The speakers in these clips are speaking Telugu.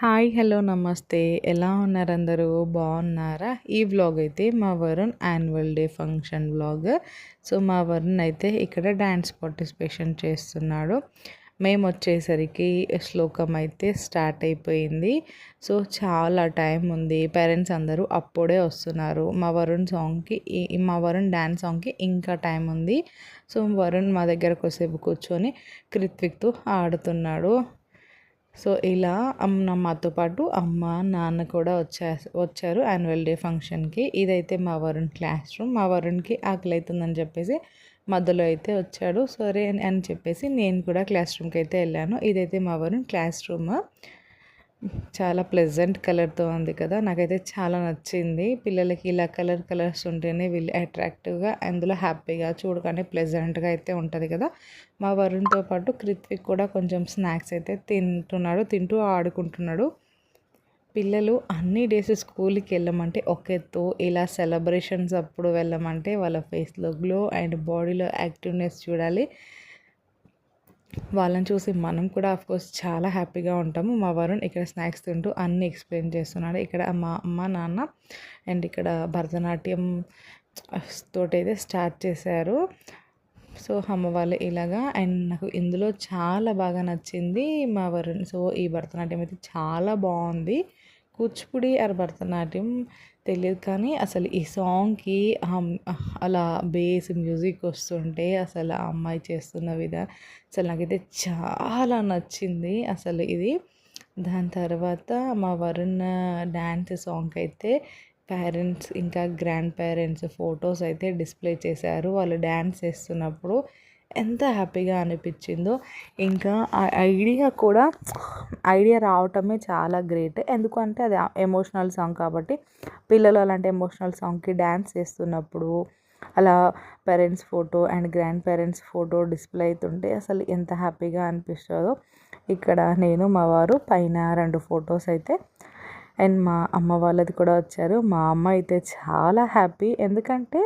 హాయ్ హలో నమస్తే ఎలా ఉన్నారు అందరూ బాగున్నారా? ఈ వ్లాగ్ అయితే మా Varun annual day function vlog. So మా వరుణ్ అయితే ఇక్కడ డ్యాన్స్ పార్టిసిపేషన్ చేస్తున్నాడు. మేము వచ్చేసరికి శ్లోకం అయితే స్టార్ట్ అయిపోయింది. సో చాలా టైం ఉంది. పేరెంట్స్ అందరూ అప్పుడే వస్తున్నారు. మా వరుణ్ డ్యాన్స్ సాంగ్కి ఇంకా టైం ఉంది. సో వరుణ్ మా దగ్గర కొద్దిసేపు కూర్చొని కృత్విక్తో ఆడుతున్నాడు. సో ఇలా మాతో పాటు అమ్మ నాన్న కూడా వచ్చారు యాన్యువల్ డే ఫంక్షన్కి. ఇదైతే మా వరుణ్ క్లాస్ రూమ్. మా వరుణ్కి ఆకలి అవుతుందని చెప్పేసి మధ్యలో అయితే వచ్చాడు. సరే అని చెప్పేసి నేను కూడా క్లాస్ రూమ్కి అయితే వెళ్ళాను. ఇదైతే మా వరుణ్ క్లాస్ రూమ్. చాలా ప్లెజెంట్ కలర్తో ఉంది కదా, నాకైతే చాలా నచ్చింది. పిల్లలకి ఇలా కలర్స్ ఉంటేనే వీళ్ళు అట్రాక్టివ్గా, అందులో హ్యాపీగా చూడగానే ప్లెజెంట్గా అయితే ఉంటుంది కదా. మా వరుణ్తో పాటు కృత్విక్ కూడా కొంచెం స్నాక్స్ అయితే తింటూ ఆడుకుంటున్నాడు. పిల్లలు అన్ని డేస్ స్కూల్కి వెళ్ళమంటే ఒక ఎత్తు, ఇలా సెలబ్రేషన్స్ అప్పుడు వెళ్ళమంటే వాళ్ళ ఫేస్లో గ్లో అండ్ బాడీలో యాక్టివ్నెస్ చూడాలి. వాళ్ళని చూసి మనం కూడా ఆఫ్కోర్స్ చాలా హ్యాపీగా ఉంటాము. మా వరుణ్ ఇక్కడ స్నాక్స్ తింటూ అన్నీ ఎక్స్ప్లెయిన్ చేస్తున్నాడు. ఇక్కడ మా అమ్మ నాన్న అండ్ ఇక్కడ భరతనాట్యం తోటైతే స్టార్ట్ చేశారు. సో అమ్మ వాళ్ళు ఇలాగా. అండ్ నాకు ఇందులో చాలా బాగా నచ్చింది మా వరుణ్. సో ఈ భరతనాట్యం అయితే చాలా బాగుంది. కూచిపూడి ఆర్ భరతనాట్యం తెలియదు, కానీ అసలు ఈ సాంగ్కి అలా బేస్ మ్యూజిక్ వస్తుంటే అసలు ఆ అమ్మాయి చేస్తున్న విధానం అసలు నాకైతే చాలా నచ్చింది అసలు ఇది. దాని తర్వాత మా వరుణ్ డ్యాన్స్ సాంగ్ అయితే పేరెంట్స్ ఇంకా గ్రాండ్ పేరెంట్స్ ఫొటోస్ అయితే డిస్ప్లే చేశారు. వాళ్ళు డ్యాన్స్ చేస్తున్నప్పుడు ఎంత హ్యాపీగా అనిపించిందో. ఇంకా ఆ ఐడియా రావటమే చాలా గ్రేట్. ఎందుకంటే అది ఎమోషనల్ సాంగ్ కాబట్టి పిల్లలు అలాంటి ఎమోషనల్ సాంగ్కి డ్యాన్స్ చేస్తున్నప్పుడు అలా parents photo and grand parents photo display అవుతుంటే అసలు ఎంత హ్యాపీగా అనిపిస్తుందో. ఇక్కడ నేను మా వారు పైన 2 ఫొటోస్ అయితే అండ్ మా అమ్మ వాళ్ళది కూడా వచ్చారు. మా అమ్మ అయితే చాలా హ్యాపీ. ఎందుకంటే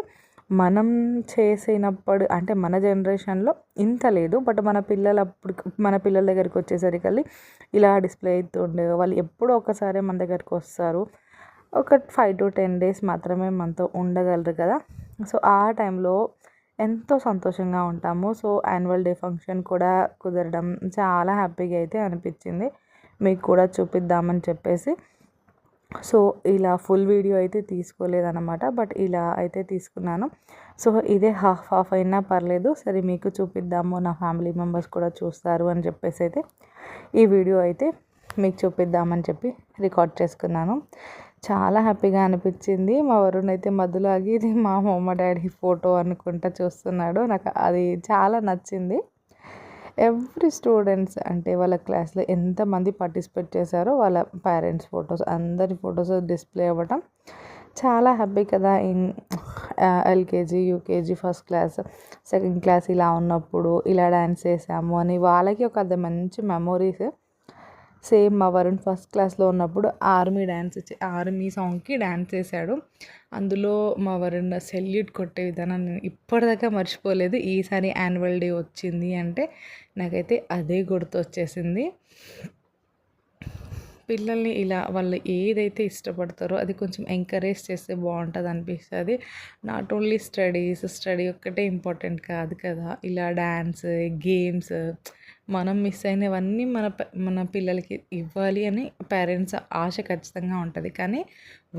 మనం చేసినప్పుడు అంటే మన జనరేషన్లో ఇంత లేదు, బట్ మన పిల్లల దగ్గరికి వచ్చేసరికి ఇలా డిస్ప్లే అవుతుండే. వాళ్ళు ఎప్పుడో ఒకసారి మన దగ్గరికి వస్తారు. ఒక 5 to 10 days మాత్రమే మనతో ఉండగలరు కదా. సో ఆ టైంలో ఎంతో సంతోషంగా ఉంటాము. సో యాన్యువల్ డే ఫంక్షన్ కూడా కుదరడం చాలా హ్యాపీగా అయితే అనిపించింది. మీకు కూడా చూపిద్దామని చెప్పేసి. సో ఇలా ఫుల్ వీడియో అయితే తీసుకోలేదన్నమాట, బట్ ఇలా అయితే తీసుకున్నాను. సో ఇదే హాఫ్ అయినా పర్లేదు, సరే మీకు చూపిద్దాము, నా ఫ్యామిలీ మెంబర్స్ కూడా చూస్తారు అని చెప్పేసి అయితే ఈ వీడియో అయితే మీకు చూపిద్దామని చెప్పి రికార్డ్ చేసుకున్నాను. చాలా హ్యాపీగా అనిపించింది. మా వరుణ్ అయితే మధ్యలో ఆగి ఇది మా డాడీ ఫోటో అనుకుంటా చూస్తున్నాడు. నాకు అది చాలా నచ్చింది. ఎవ్రీ స్టూడెంట్స్ అంటే వాళ్ళ క్లాస్లో ఎంతమంది పార్టిసిపేట్ చేశారో వాళ్ళ పేరెంట్స్ ఫొటోస్ అందరి ఫొటోస్ డిస్ప్లే అవ్వటం చాలా హ్యాపీ కదా. LKG UKG first class second class ఇలా ఉన్నప్పుడు ఇలా డ్యాన్స్ చేసాము అని వాళ్ళకి ఒక అది మంచి మెమొరీస్. సేమ్ మా వరుణ్ ఫస్ట్ క్లాస్లో ఉన్నప్పుడు ఆర్మీ సాంగ్కి డ్యాన్స్ చేశాడు. అందులో మా వరుణ్ సెల్యూట్ కొట్టే విధానం నేను ఇప్పటిదాకా మర్చిపోలేదు. ఈసారి యాన్యువల్ డే వచ్చింది అంటే నాకైతే అదే గుర్తు వచ్చేసింది. పిల్లల్ని ఇలా వాళ్ళు ఏదైతే ఇష్టపడతారో అది కొంచెం ఎంకరేజ్ చేస్తే బాగుంటుంది అనిపిస్తుంది. నాట్ ఓన్లీ స్టడీ ఒక్కటే ఇంపార్టెంట్ కాదు కదా. ఇలా డ్యాన్స్ గేమ్స్ మనం మిస్ అయినవన్నీ మన పిల్లలకి ఇవ్వాలి అని పేరెంట్స్ ఆశ ఖచ్చితంగా ఉంటుంది. కానీ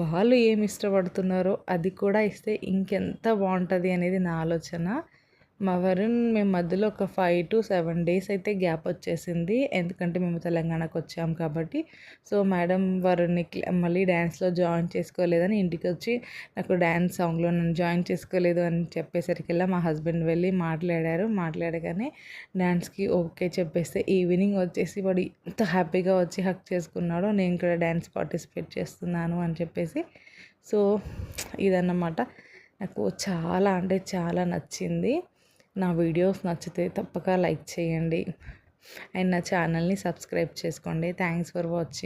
వాళ్ళు ఏమి ఇష్టపడుతున్నారో అది కూడా ఇస్తే ఇంకెంత బాగుంటుంది అనేది నా ఆలోచన. మా వరుణ్ మేము మధ్యలో ఒక 5 to 7 days అయితే గ్యాప్ వచ్చేసింది. ఎందుకంటే మేము తెలంగాణకు వచ్చాము కాబట్టి. సో మేడం వరుణ్ని మళ్ళీ డ్యాన్స్లో జాయిన్ చేసుకోలేదని ఇంటికి వచ్చి నాకు డ్యాన్స్ సాంగ్లో నన్ను జాయిన్ చేసుకోలేదు అని చెప్పేసరికల్లా మా హస్బెండ్ వెళ్ళి మాట్లాడగానే డ్యాన్స్కి ఓకే చెప్పేస్తే ఈవినింగ్ వచ్చేసి వాడు ఎంత హ్యాపీగా వచ్చి హక్ చేసుకున్నాడో, నేను కూడా డ్యాన్స్ పార్టిసిపేట్ చేస్తున్నాను అని చెప్పేసి. సో ఇదన్నమాట. నాకు చాలా అంటే చాలా నచ్చింది. నా వీడియోస్ నచ్చితే తప్పక లైక్ చేయండి అండ్ నా ఛానల్ని సబ్స్క్రైబ్ చేసుకోండి. Thanks for watching.